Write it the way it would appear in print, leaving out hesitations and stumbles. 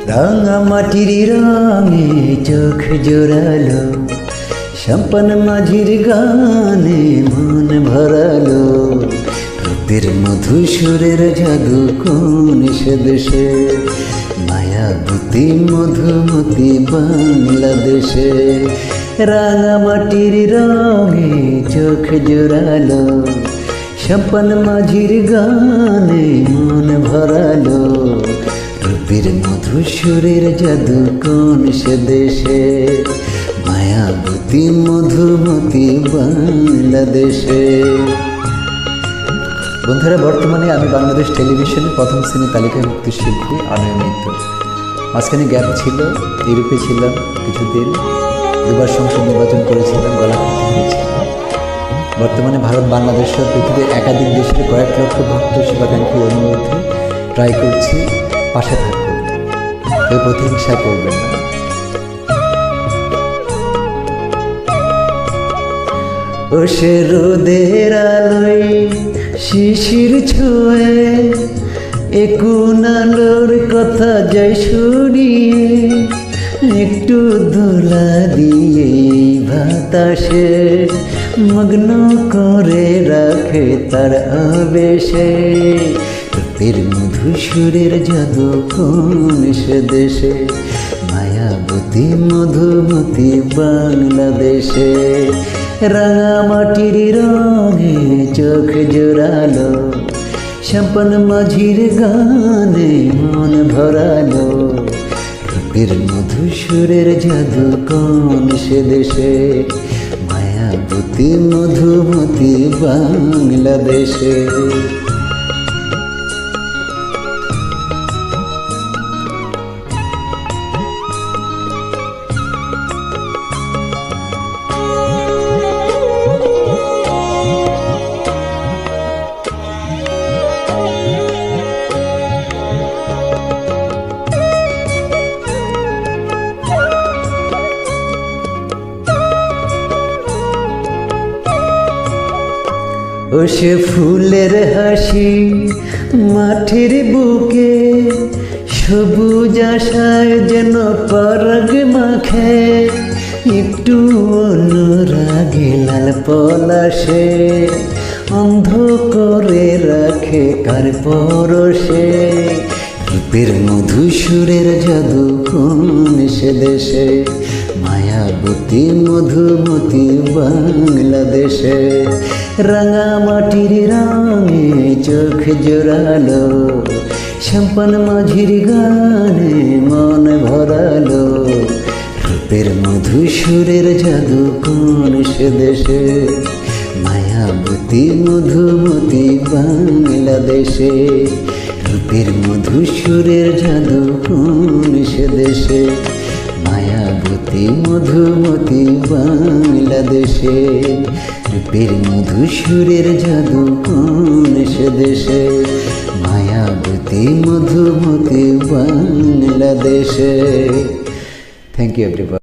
রাঙা মাটির রঙে চোখ জোড়ালো, সম্পন মাঝির গানে মন ভরালো। রূপের মধু সুরের জাদু কোন সে দেশে, মায়াবতী মধুমতি বাংলাদেশে। রাঙা মাটির রঙে চোখ জোড়ালো, সম্পন মাঝির গানে মন ভরালো। রূপের মধু সুরের জাদু কোন সে দেশে, মায়াবতী মধুমতি বাংলাদেশে। বন্ধুরা, বর্তমানে আমি বাংলাদেশ টেলিভিশনের প্রথম শ্রেণী তালিকাভুক্ত শিল্পী অনয় মিত্র। মাঝখানে গ্যাপ ছিল, ইউরোপে ছিলাম কিছুদিন, দুবার সংসদ নির্বাচন করেছিলাম, গলাকাটি হয়েছিল। বর্তমানে ভারত, বাংলাদেশ সহ পৃথিবীর একাধিক দেশের কয়েক লক্ষ ভক্ত শুভাকাঙ্ক্ষী অনুরোধে ট্রাই করছি, পাশে থাকুন, কেউ প্রতিহিংসা করবেন না। ও সে রোদের আলোয় শিশির ছুঁয়ে, একুন আলোর কথা যায় শুনিয়ে, একটু দোলা দিয়ে বাতাসে মগ্ন করে রাখে তার আবেশে। রূপের মধু সুরের জাদু কোন সে দেশে, মায়াবতী মধুমতি বাংলাদেশে। রাঙা মাটির রঙে চোখ জোড়ালো, সম্পন মাঝির গানে মন ভরালো। রূপের মধু সুরের জাদু কোন সে দেশে, মায়াবতী মধুমতি বাংলাদেশে। ও সে ফুলের হাসি মাঠের বুকে, সবুজ আশায় যেন পরাগ মাখে। একটু অনুরাগে লাল পলাশে অন্ধ করে রাখে কার পরশে। রূপের মধু সুরের জাদু কোন সে দেশে, মায়াবতী মধুমতি বাংলাদেশে। রাঙা মাটির রঙে চোখ জোড়ালো, সম্পন মাঝির গানে মন ভরালো। রূপের মধু সুরের জাদু কোন সে দেশে, মায়াবতী মধুমতি বাংলাদেশে। রূপের মধু সুরের জাদু কোন সে দেশে, মায়াবতী মধুমতি বাংলাদেশে। রূপের মধু সুরের জাদু কোন সে দেশে, মায়াবতী মধুমতি বাংলাদেশে। Thank you everybody.